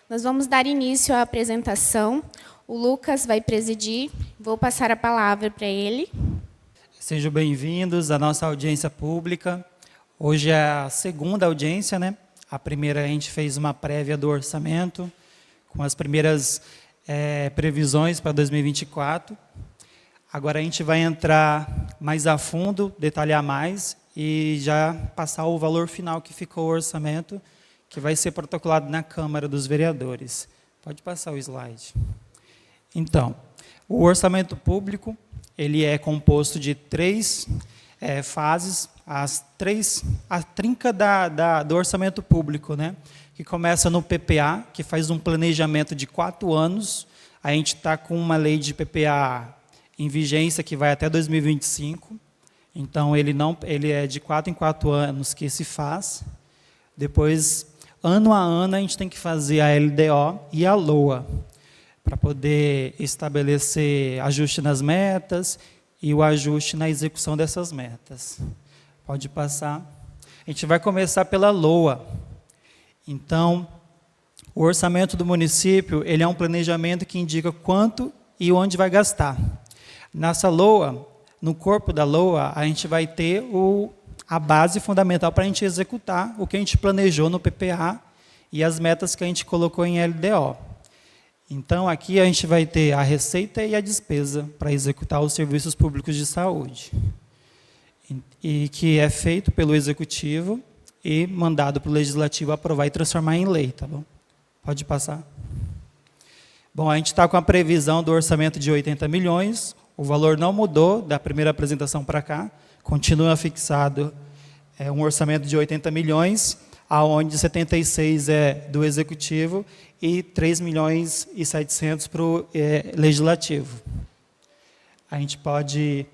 Nós vamos dar início à apresentação. O Lucas vai presidir. Vou passar a palavra para ele. Sejam bem-vindos à nossa audiência pública. Hoje é a segunda audiência, né? A primeira a gente fez uma prévia do orçamento, com as primeiras previsões para 2024. Agora a gente vai entrar mais a fundo, detalhar mais e já passar o valor final que ficou o orçamento, que vai ser protocolado na Câmara dos Vereadores. Pode passar o slide. Então, o orçamento público, ele é composto de três fases, a trinca do orçamento público, né? Que começa no PPA, que faz um planejamento de 4 anos. A gente está com uma lei de PPA em vigência que vai até 2025. Então, ele é de 4 em 4 anos que se faz. Depois, ano a ano, a gente tem que fazer a LDO e a LOA, para poder estabelecer ajuste nas metas e o ajuste na execução dessas metas. Pode passar. A gente vai começar pela LOA. Então, o orçamento do município, ele é um planejamento que indica quanto e onde vai gastar. Nessa LOA, no corpo da LOA, a gente vai ter a base fundamental para a gente executar o que a gente planejou no PPA e as metas que a gente colocou em LDO. Então, aqui a gente vai ter a receita e a despesa para executar os serviços públicos de saúde, e que é feito pelo Executivo e mandado para o Legislativo aprovar e transformar em lei, tá bom? Pode passar. Bom, a gente está com a previsão do orçamento de 80 milhões, o valor não mudou da primeira apresentação para cá, continua fixado um orçamento de 80 milhões, aonde 76 é do Executivo e 3 milhões e 700 para o Legislativo. A gente pode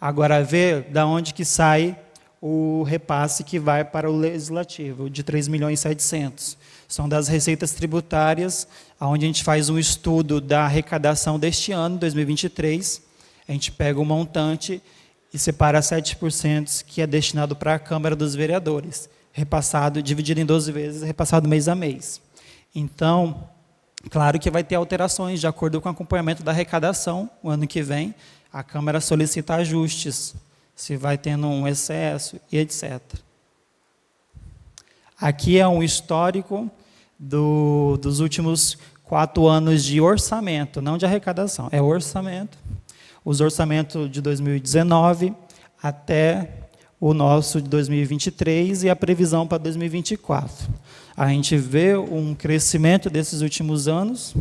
agora ver de onde que sai o repasse que vai para o Legislativo, de 3 milhões e 700. São das receitas tributárias, onde a gente faz um estudo da arrecadação deste ano, 2023. A gente pega o montante e separa 7%, que é destinado para a Câmara dos Vereadores, repassado, dividido em 12 vezes, repassado mês a mês. Então, claro que vai ter alterações de acordo com o acompanhamento da arrecadação. O ano que vem, a Câmara solicita ajustes, se vai tendo um excesso e etc. Aqui é um histórico dos últimos 4 anos de orçamento, não de arrecadação, é orçamento. Os orçamentos de 2019 até o nosso de 2023 e a previsão para 2024. A gente vê um crescimento desses últimos anos,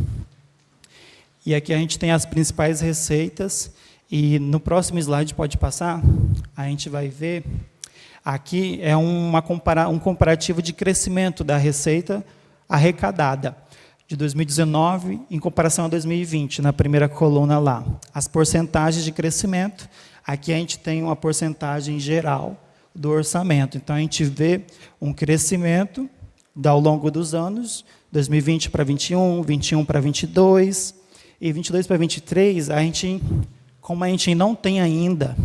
e aqui a gente tem as principais receitas, e no próximo slide, pode passar, a gente vai ver, aqui é um comparativo de crescimento da receita arrecadada, de 2019 em comparação a 2020, na primeira coluna lá. As porcentagens de crescimento, aqui a gente tem uma porcentagem geral do orçamento. Então, a gente vê um crescimento ao longo dos anos, 2020 para 21, 21 para 22, e 22 para 23, como a gente não tem ainda,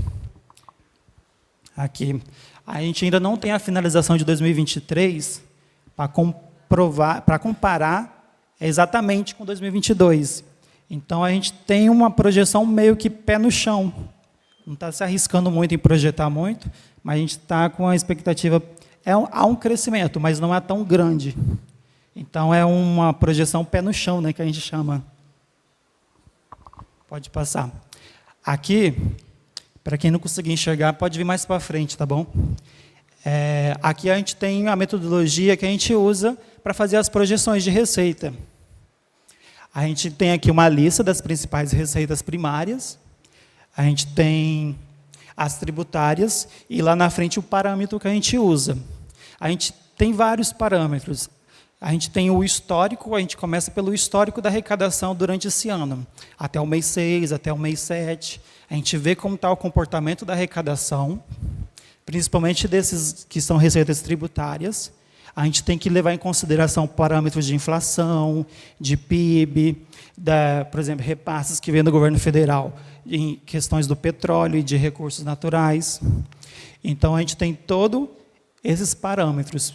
aqui, a gente ainda não tem a finalização de 2023 para comparar exatamente com 2022. Então, a gente tem uma projeção meio que pé no chão. Não está se arriscando muito em projetar muito, mas a gente está com a expectativa. Há um crescimento, mas não é tão grande. Então, é uma projeção pé no chão, né, que a gente chama. Pode passar. Aqui, para quem não conseguir enxergar, pode vir mais para frente, tá bom? Aqui a gente tem a metodologia que a gente usa para fazer as projeções de receita. A gente tem aqui uma lista das principais receitas primárias, a gente tem as tributárias, e lá na frente o parâmetro que a gente usa. A gente tem vários parâmetros. A gente tem o histórico, a gente começa pelo histórico da arrecadação durante esse ano, até o mês 6, até o mês 7. A gente vê como está o comportamento da arrecadação, principalmente desses que são receitas tributárias. A gente tem que levar em consideração parâmetros de inflação, de PIB, por exemplo, repasses que vêm do governo federal, em questões do petróleo e de recursos naturais. Então, a gente tem todos esses parâmetros.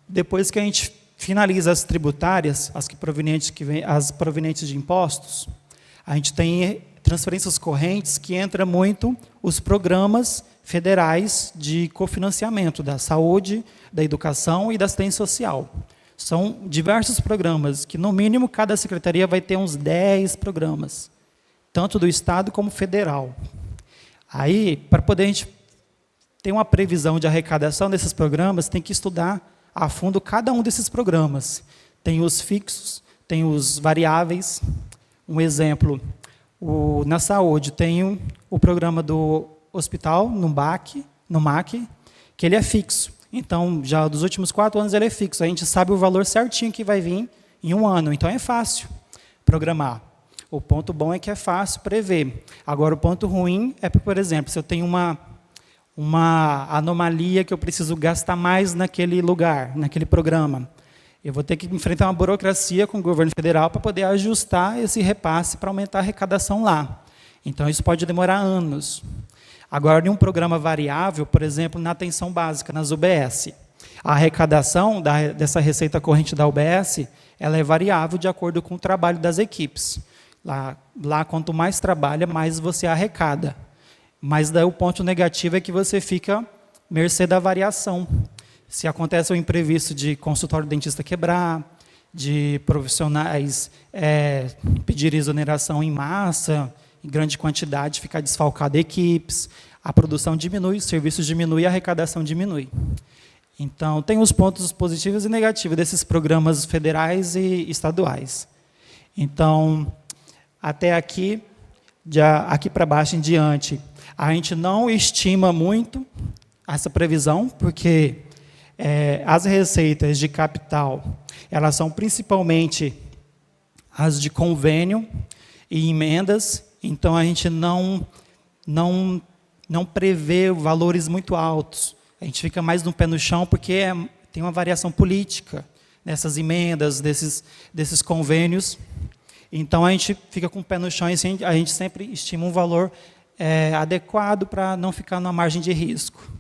Depois que a gente finaliza as tributárias, as provenientes de impostos, a gente tem transferências correntes que entra muito os programas federais de cofinanciamento da saúde, da educação e da assistência social. São diversos programas, que no mínimo cada secretaria vai ter uns 10 programas, tanto do Estado como federal. Aí, para poder a gente ter uma previsão de arrecadação desses programas, tem que estudar a fundo cada um desses programas. Tem os fixos, tem os variáveis. Um exemplo, na saúde, tem o programa do hospital, no MAC, que ele é fixo. Então, já dos últimos 4 anos ele é fixo. A gente sabe o valor certinho que vai vir em um ano. Então, é fácil programar. O ponto bom é que é fácil prever. Agora, o ponto ruim é, por exemplo, se eu tenho uma anomalia que eu preciso gastar mais naquele lugar, naquele programa, eu vou ter que enfrentar uma burocracia com o governo federal para poder ajustar esse repasse para aumentar a arrecadação lá. Então, isso pode demorar anos. Agora, em um programa variável, por exemplo, na atenção básica, nas UBS, a arrecadação dessa receita corrente da UBS, ela é variável de acordo com o trabalho das equipes. Lá, quanto mais trabalha, mais você arrecada. Mas daí o ponto negativo é que você fica mercê da variação. Se acontece um imprevisto de consultório de dentista quebrar, de profissionais pedirem exoneração em massa, em grande quantidade, ficar desfalcado equipes, a produção diminui, os serviços diminuem, a arrecadação diminui. Então, tem os pontos positivos e negativos desses programas federais e estaduais. Então, até aqui, aqui para baixo em diante, a gente não estima muito essa previsão, porque as receitas de capital, elas são principalmente as de convênio e emendas, então a gente não prevê valores muito altos. A gente fica mais no pé no chão, porque tem uma variação política nessas emendas, desses convênios. Então, a gente fica com o pé no chão e a gente sempre estima um valor adequado para não ficar na margem de risco.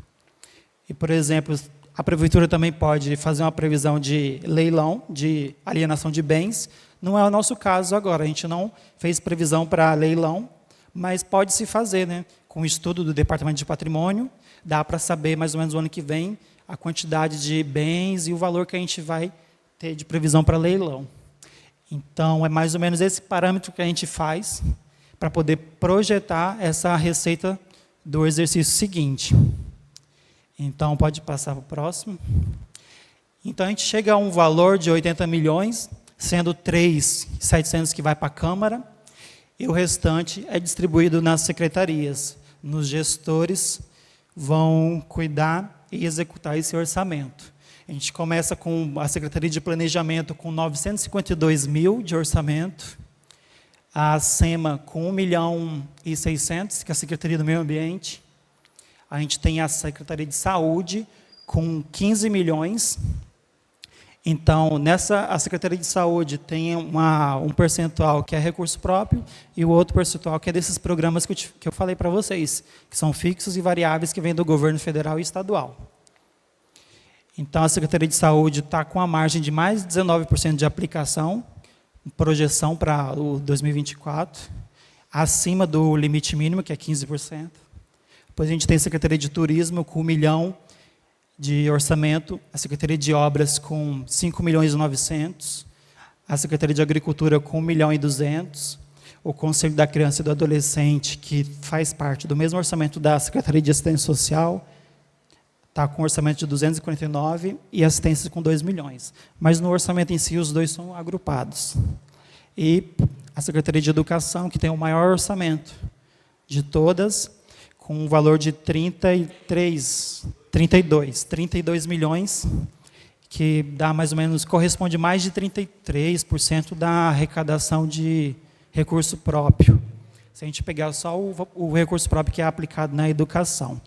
E, por exemplo, a prefeitura também pode fazer uma previsão de leilão, de alienação de bens. Não é o nosso caso agora, a gente não fez previsão para leilão, mas pode se fazer, né? Com o estudo do Departamento de Patrimônio, dá para saber mais ou menos o ano que vem a quantidade de bens e o valor que a gente vai ter de previsão para leilão. Então, é mais ou menos esse parâmetro que a gente faz para poder projetar essa receita do exercício seguinte. Então, pode passar para o próximo. Então, a gente chega a um valor de 80 milhões, sendo 3.700 que vai para a Câmara, e o restante é distribuído nas secretarias. Nos gestores vão cuidar e executar esse orçamento. A gente começa com a Secretaria de Planejamento com 952 mil de orçamento, a SEMA com 1.600.000, que é a Secretaria do Meio Ambiente. A gente tem a Secretaria de Saúde com 15 milhões. Então, a Secretaria de Saúde tem um percentual que é recurso próprio e o outro percentual que é desses programas que eu falei para vocês, que são fixos e variáveis que vêm do governo federal e estadual. Então, a Secretaria de Saúde está com a margem de mais de 19% de aplicação, projeção para o 2024, acima do limite mínimo, que é 15%. Depois a gente tem a Secretaria de Turismo com 1 milhão de orçamento, a Secretaria de Obras com 5.900.000, a Secretaria de Agricultura com 1.200.000, o Conselho da Criança e do Adolescente, que faz parte do mesmo orçamento da Secretaria de Assistência Social, está com orçamento de 249 e assistência com 2 milhões. Mas no orçamento em si, os dois são agrupados. E a Secretaria de Educação, que tem o maior orçamento de todas, com um valor de 32 milhões, que dá mais ou menos, corresponde mais de 33% da arrecadação de recurso próprio. Se a gente pegar só o recurso próprio que é aplicado na educação.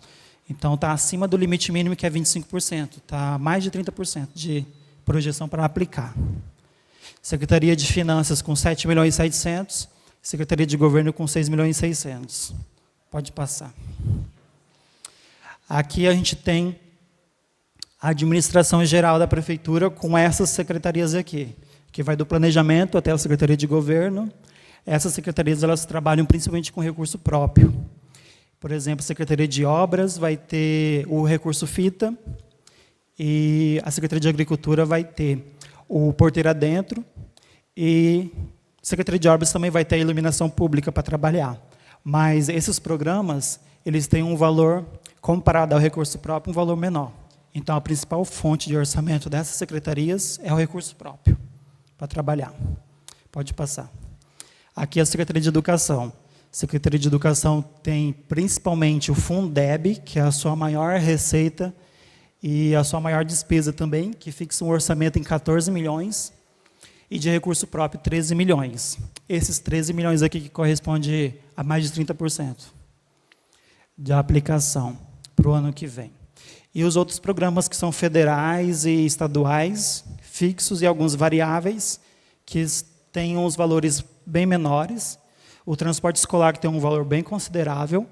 Então, está acima do limite mínimo, que é 25%. Está mais de 30% de projeção para aplicar. Secretaria de Finanças com 7.700.000, Secretaria de Governo com 6.600.000. Pode passar. Aqui a gente tem a administração geral da prefeitura com essas secretarias aqui, que vai do planejamento até a Secretaria de Governo. Essas secretarias elas trabalham principalmente com recurso próprio. Por exemplo, a Secretaria de Obras vai ter o recurso fita e a Secretaria de Agricultura vai ter o porteiro adentro e a Secretaria de Obras também vai ter a iluminação pública para trabalhar. Mas esses programas, eles têm um valor, comparado ao recurso próprio, um valor menor. Então, a principal fonte de orçamento dessas secretarias é o recurso próprio para trabalhar. Pode passar. Aqui é a Secretaria de Educação. A Secretaria de Educação tem principalmente o Fundeb, que é a sua maior receita e a sua maior despesa também, que fixa um orçamento em 14 milhões, e de recurso próprio 13 milhões. Esses 13 milhões aqui que corresponde a mais de 30% de aplicação para o ano que vem. E os outros programas que são federais e estaduais, fixos e alguns variáveis, que têm uns valores bem menores. O transporte escolar tem um valor bem considerável,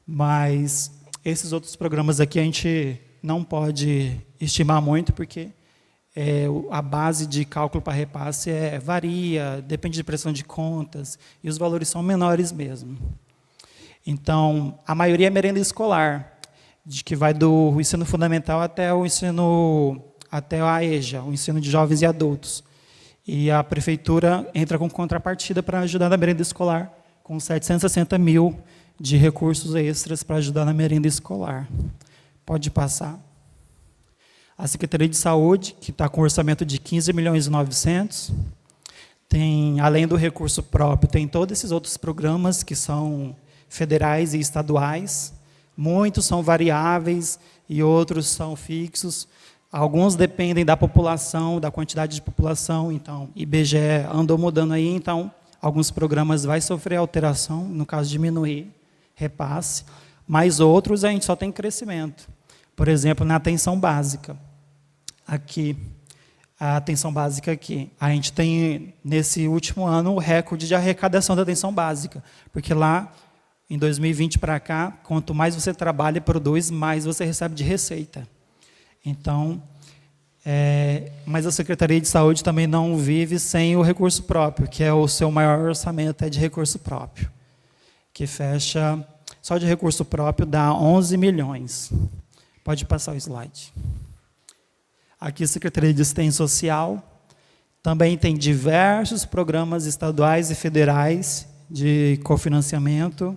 mas esses outros programas aqui a gente não pode estimar muito, porque a base de cálculo para repasse varia, depende de pressão de contas, e os valores são menores mesmo. Então, a maioria é merenda escolar, de que vai do ensino fundamental até a EJA, o ensino de jovens e adultos. E a prefeitura entra com contrapartida para ajudar na merenda escolar, com 760 mil de recursos extras para ajudar na merenda escolar. Pode passar. A Secretaria de Saúde, que está com orçamento de 15 milhões e 900, tem, além do recurso próprio, tem todos esses outros programas que são federais e estaduais. Muitos são variáveis e outros são fixos. Alguns dependem da população, da quantidade de população. Então, IBGE andou mudando aí, então, alguns programas vai sofrer alteração, no caso, diminuir, repasse, mas outros a gente só tem crescimento. Por exemplo, na atenção básica. Aqui, a atenção básica aqui. A gente tem, nesse último ano, o recorde de arrecadação da atenção básica, porque lá, em 2020 para cá, quanto mais você trabalha e produz, mais você recebe de receita. Então, mas a Secretaria de Saúde também não vive sem o recurso próprio, que é o seu maior orçamento de recurso próprio, que fecha, só de recurso próprio, dá 11 milhões. Pode passar o slide. Aqui a Secretaria de Assistência Social também tem diversos programas estaduais e federais de cofinanciamento,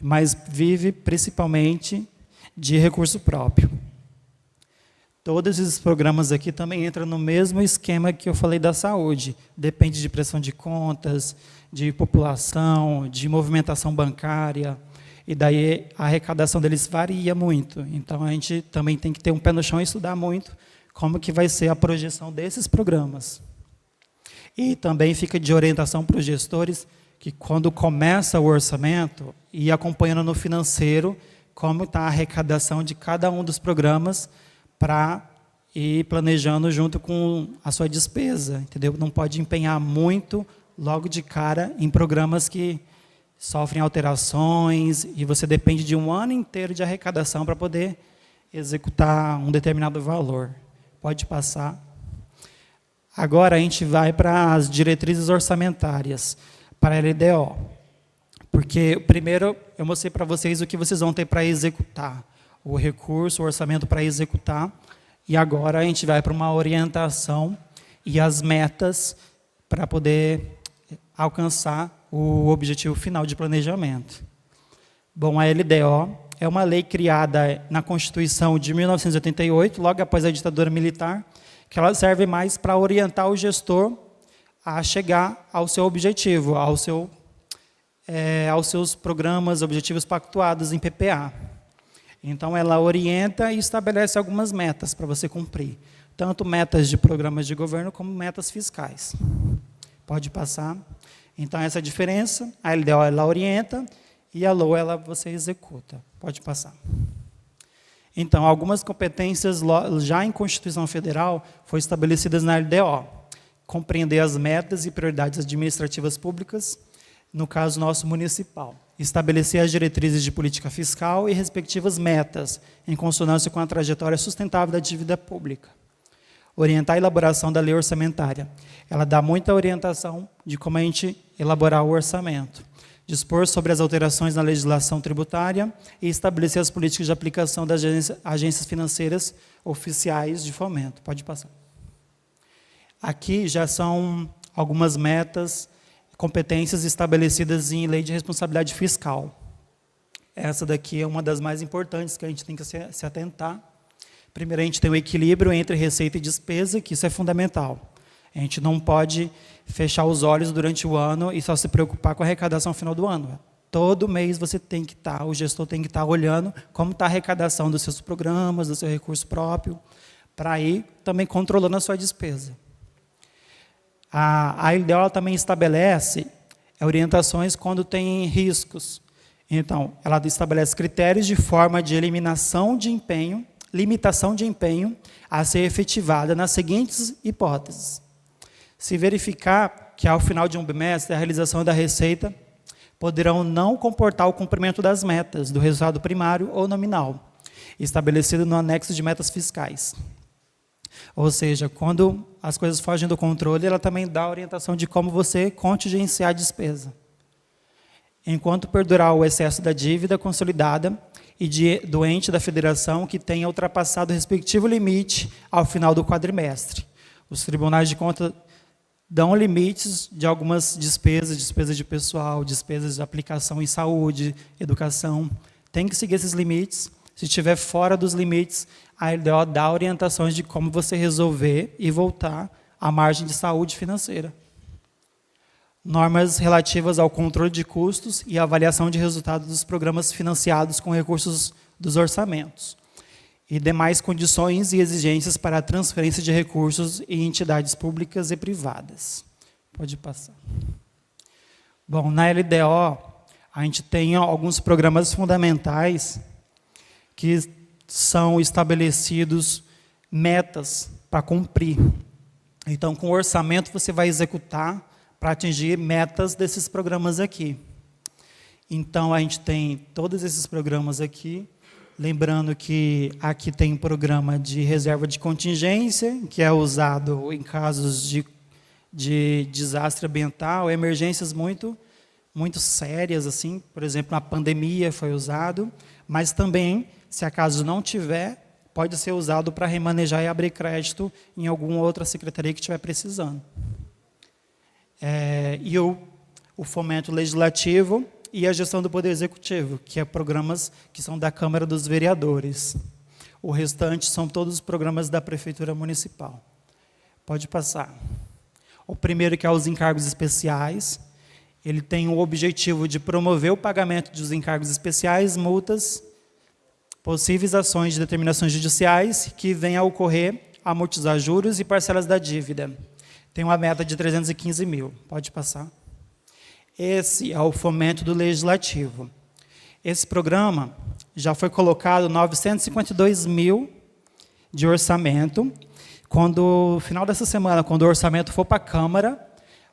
mas vive principalmente de recurso próprio. Todos esses programas aqui também entram no mesmo esquema que eu falei da saúde. Depende de pressão de contas, de população, de movimentação bancária, e daí a arrecadação deles varia muito. Então, a gente também tem que ter um pé no chão e estudar muito como que vai ser a projeção desses programas. E também fica de orientação para os gestores que, quando começa o orçamento, ir acompanhando no financeiro como está a arrecadação de cada um dos programas para ir planejando junto com a sua despesa, entendeu? Não pode empenhar muito logo de cara em programas que sofrem alterações e você depende de um ano inteiro de arrecadação para poder executar um determinado valor. Pode passar. Agora a gente vai para as diretrizes orçamentárias, para a LDO. Porque, primeiro, eu mostrei para vocês o que vocês vão ter para executar. O recurso, o orçamento para executar. E agora a gente vai para uma orientação e as metas para poder alcançar o objetivo final de planejamento. Bom, a LDO é uma lei criada na Constituição de 1988, logo após a ditadura militar, que ela serve mais para orientar o gestor a chegar ao seu objetivo, aos seus programas, objetivos pactuados em PPA. Então, ela orienta e estabelece algumas metas para você cumprir, tanto metas de programas de governo como metas fiscais. Pode passar. Então, essa é a diferença. A LDO ela orienta e a LOA você executa. Pode passar. Então, algumas competências já em Constituição Federal foram estabelecidas na LDO. Compreender as metas e prioridades administrativas públicas, no caso nosso municipal. estabelecer as diretrizes de política fiscal e respectivas metas, em consonância com a trajetória sustentável da dívida pública. Orientar a elaboração da lei orçamentária. Ela dá muita orientação de como a gente elaborar o orçamento. Dispor sobre as alterações na legislação tributária e estabelecer as políticas de aplicação das agências financeiras oficiais de fomento. Pode passar. Aqui já são algumas metas, competências estabelecidas em lei de responsabilidade fiscal. Essa daqui é uma das mais importantes que a gente tem que se atentar. Primeiro, a gente tem o equilíbrio entre receita e despesa, que isso é fundamental. A gente não pode fechar os olhos durante o ano e só se preocupar com a arrecadação no final do ano. Todo mês você tem que estar, o gestor tem que estar olhando como está a arrecadação dos seus programas, do seu recurso próprio, para ir também controlando a sua despesa. A LDO também estabelece orientações quando tem riscos. Então, ela estabelece critérios de forma de limitação de empenho a ser efetivada nas seguintes hipóteses. Se verificar que, ao final de um bimestre, a realização da receita poderão não comportar o cumprimento das metas do resultado primário ou nominal, estabelecido no anexo de metas fiscais. Ou seja, quando as coisas fogem do controle, ela também dá a orientação de como você contingenciar a despesa. Enquanto perdurar o excesso da dívida consolidada e do ente da federação que tenha ultrapassado o respectivo limite ao final do quadrimestre. Os tribunais de contas dão limites de algumas despesas de pessoal, despesas de aplicação em saúde, educação. Tem que seguir esses limites. Se estiver fora dos limites, a LDO dá orientações de como você resolver e voltar à margem de saúde financeira. Normas relativas ao controle de custos e avaliação de resultados dos programas financiados com recursos dos orçamentos. E demais condições e exigências para a transferência de recursos em entidades públicas e privadas. Pode passar. Bom, na LDO, a gente tem alguns programas fundamentais que são estabelecidos metas para cumprir. Então, com o orçamento, você vai executar para atingir metas desses programas aqui. Então, a gente tem todos esses programas aqui. Lembrando que aqui tem um programa de reserva de contingência, que é usado em casos de desastre ambiental, emergências muito sérias, assim, por exemplo, a pandemia foi usado, mas também, se acaso não tiver, pode ser usado para remanejar e abrir crédito em alguma outra secretaria que estiver precisando. E o fomento legislativo e a gestão do Poder Executivo, que é programas que são da Câmara dos Vereadores. O restante são todos os programas da Prefeitura Municipal. Pode passar. O primeiro, que é os encargos especiais, ele tem o objetivo de promover o pagamento dos encargos especiais, multas, possíveis ações de determinações judiciais que venham a ocorrer, amortizar juros e parcelas da dívida. Tem uma meta de 315 mil. Pode passar. Esse é o fomento do legislativo. Esse programa já foi colocado 952 mil de orçamento. No final dessa semana, quando o orçamento for para a Câmara,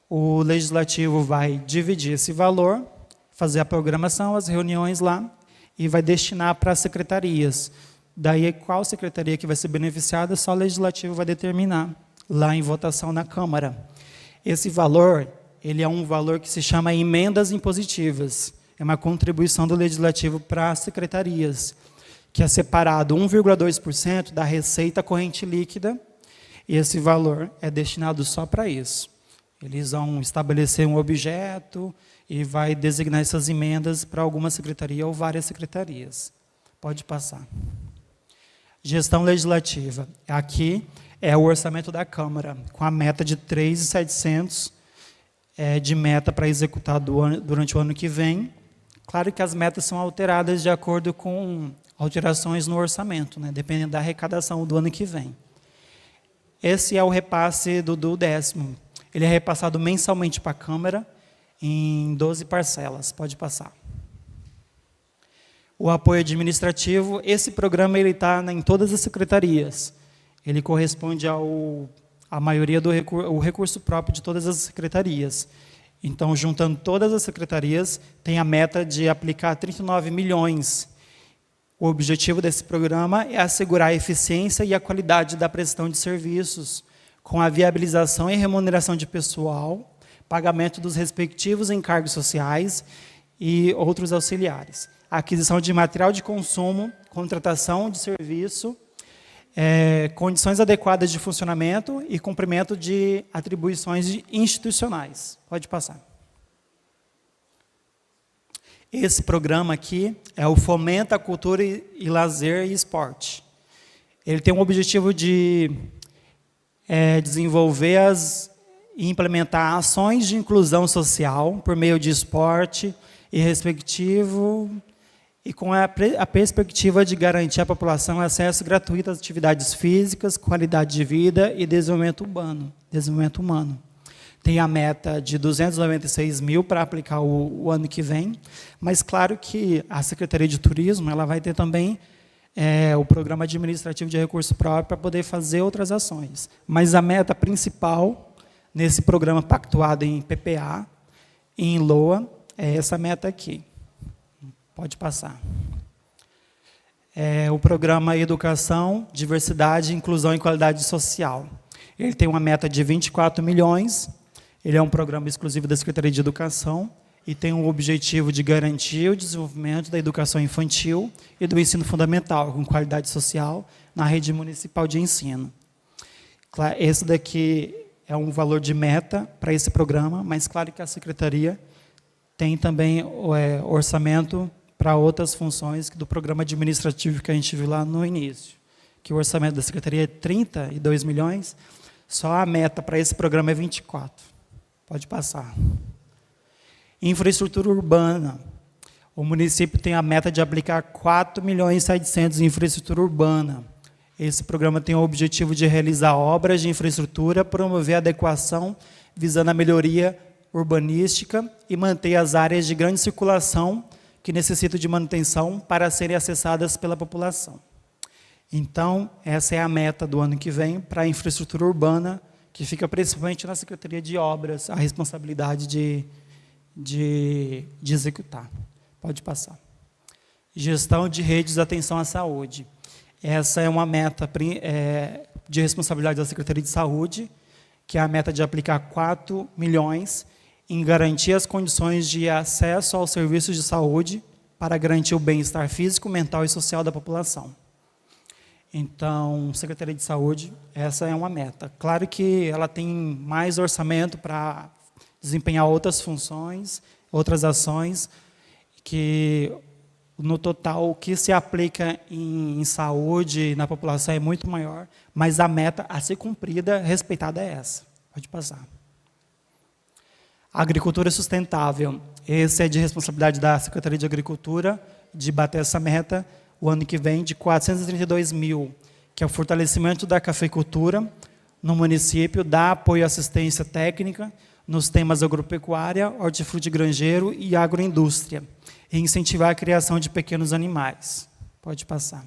o legislativo vai dividir esse valor, fazer a programação, as reuniões lá, e vai destinar para as secretarias. Daí, qual secretaria que vai ser beneficiada, só o legislativo vai determinar, lá em votação na Câmara. Esse valor, ele é um valor que se chama emendas impositivas. É uma contribuição do legislativo para as secretarias, que é separado 1,2% da receita corrente líquida, e esse valor é destinado só para isso. Eles vão estabelecer um objeto e vai designar essas emendas para alguma secretaria ou várias secretarias. Pode passar. Gestão legislativa. Aqui é o orçamento da Câmara, com a meta de 3.700 de meta para executar durante o ano que vem. Claro que as metas são alteradas de acordo com alterações no orçamento, né, dependendo da arrecadação do ano que vem. Esse é o repasse do 10º. Ele é repassado mensalmente para a Câmara em 12 parcelas. Pode passar. O apoio administrativo, esse programa está em todas as secretarias. Ele corresponde à maioria do recurso próprio de todas as secretarias. Então, juntando todas as secretarias, tem a meta de aplicar 39 milhões. O objetivo desse programa é assegurar a eficiência e a qualidade da prestação de serviços, com a viabilização e remuneração de pessoal, pagamento dos respectivos encargos sociais e outros auxiliares, aquisição de material de consumo, contratação de serviço, condições adequadas de funcionamento e cumprimento de atribuições institucionais. Pode passar. Esse programa aqui é o Fomenta Cultura e Lazer e Esporte. Ele tem o objetivo de desenvolver e implementar ações de inclusão social por meio de esporte e com a perspectiva de garantir à população acesso gratuito às atividades físicas, qualidade de vida e desenvolvimento humano. Tem a meta de 296 mil para aplicar o ano que vem, mas claro que a Secretaria de Turismo ela vai ter também o programa administrativo de recurso próprio para poder fazer outras ações. Mas a meta principal nesse programa pactuado em PPA e em LOA é essa meta aqui. Pode passar. O programa Educação, Diversidade, Inclusão e Qualidade Social. Ele tem uma meta de 24 milhões. Ele é um programa exclusivo da Secretaria de Educação e tem o objetivo de garantir o desenvolvimento da educação infantil e do ensino fundamental, com qualidade social, na rede municipal de ensino. Esse daqui é um valor de meta para esse programa, mas claro que a Secretaria tem também orçamento para outras funções do programa administrativo que a gente viu lá no início, que o orçamento da Secretaria é 32 milhões, só a meta para esse programa é 24. Pode passar. Infraestrutura urbana. O município tem a meta de aplicar 4 milhões e 700 em infraestrutura urbana. Esse programa tem o objetivo de realizar obras de infraestrutura, promover a adequação, visando a melhoria urbanística e manter as áreas de grande circulação que necessitam de manutenção para serem acessadas pela população. Então, essa é a meta do ano que vem para a infraestrutura urbana, que fica principalmente na Secretaria de Obras, a responsabilidade de executar. Pode passar. Gestão de redes de atenção à saúde. Essa é uma meta de responsabilidade da Secretaria de Saúde, que é a meta de aplicar 4 milhões em garantir as condições de acesso aos serviços de saúde para garantir o bem-estar físico, mental e social da população. Então, Secretaria de Saúde, essa é uma meta. Claro que ela tem mais orçamento para desempenhar outras funções, outras ações, que no total o que se aplica em saúde na população é muito maior, mas a meta a ser cumprida, respeitada, é essa. Pode passar. Agricultura sustentável. Esse é de responsabilidade da Secretaria de Agricultura, de bater essa meta, o ano que vem, de 432 mil, que é o fortalecimento da cafeicultura no município, dar apoio e assistência técnica nos temas agropecuária, hortifruti granjeiro e agroindústria, e incentivar a criação de pequenos animais. Pode passar.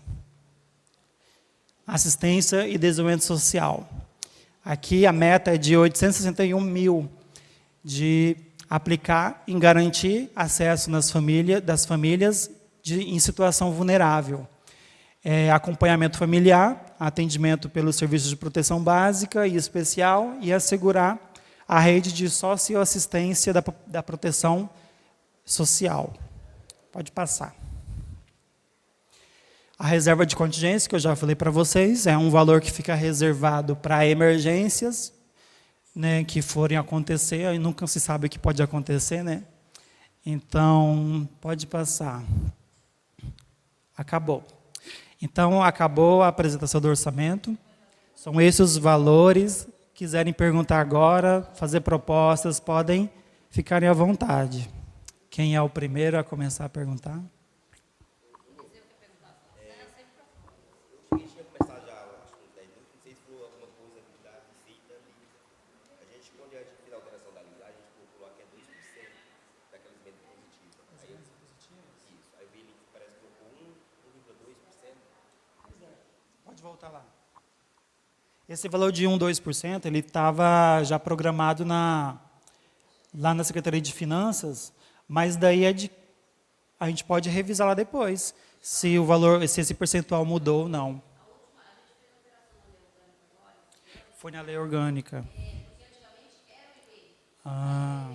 Assistência e desenvolvimento social. Aqui a meta é de 861 mil, de aplicar em garantir acesso das famílias em situação vulnerável. Acompanhamento familiar, atendimento pelos serviços de proteção básica e especial e assegurar a rede de socioassistência da proteção social. Pode passar. A reserva de contingência, que eu já falei para vocês, é um valor que fica reservado para emergências, né, que forem acontecer, e nunca se sabe o que pode acontecer, né? Então, pode passar. Acabou. Então, acabou a apresentação do orçamento. São esses os valores. Quiserem perguntar agora, fazer propostas, podem ficarem à vontade. Quem é o primeiro a começar a perguntar? Pode voltar lá. Esse valor de 1, 2%, ele estava já programado lá na Secretaria de Finanças, mas daí a gente pode revisar lá depois, se o valor, se esse percentual mudou ou não. Foi na lei orgânica. Ah,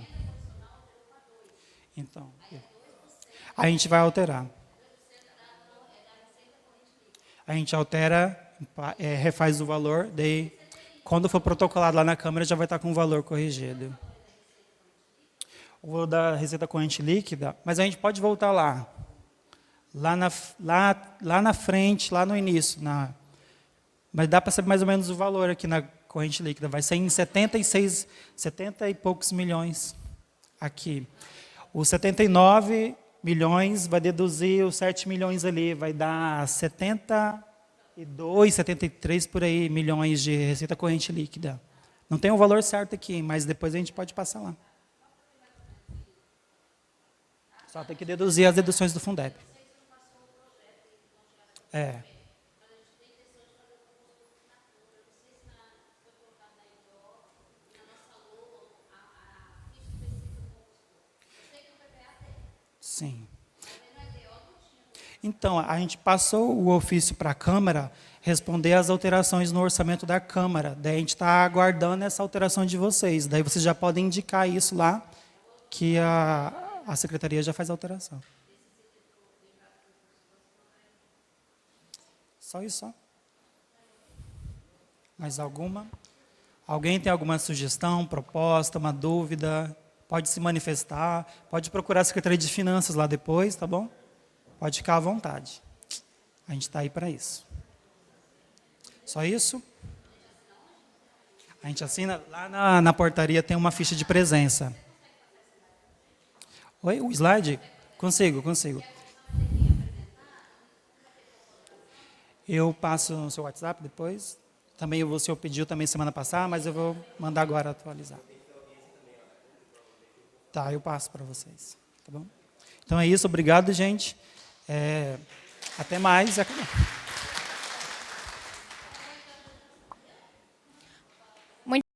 então, a gente vai alterar. A gente altera, refaz o valor, daí, quando for protocolado lá na Câmara, já vai estar com o valor corrigido. O da receita corrente líquida, mas a gente pode voltar lá. Lá na frente, lá no início. Mas dá para saber mais ou menos o valor aqui na corrente líquida. Vai ser em 70 e poucos milhões aqui. Os 79 milhões vai deduzir os 7 milhões ali, vai dar 72, 73 por aí milhões de receita corrente líquida. Não tem o valor certo aqui, mas depois a gente pode passar lá. Só tem que deduzir as deduções do Fundeb. É. Sim. Então, a gente passou o ofício para a Câmara responder às alterações no orçamento da Câmara. Daí a gente está aguardando essa alteração de vocês. Daí vocês já podem indicar isso lá, que a Secretaria já faz a alteração. Só isso, só. Mais alguma? Alguém tem alguma sugestão, proposta, uma dúvida? Pode se manifestar, pode procurar a Secretaria de Finanças lá depois, tá bom? Pode ficar à vontade. A gente está aí para isso. Só isso? A gente assina, lá na portaria tem uma ficha de presença. Oi, o slide? Consigo. Eu passo no seu WhatsApp depois. Também o senhor pediu também semana passada, mas eu vou mandar agora atualizar. Tá, eu passo para vocês. Tá bom? Então é isso, obrigado, gente. Até mais.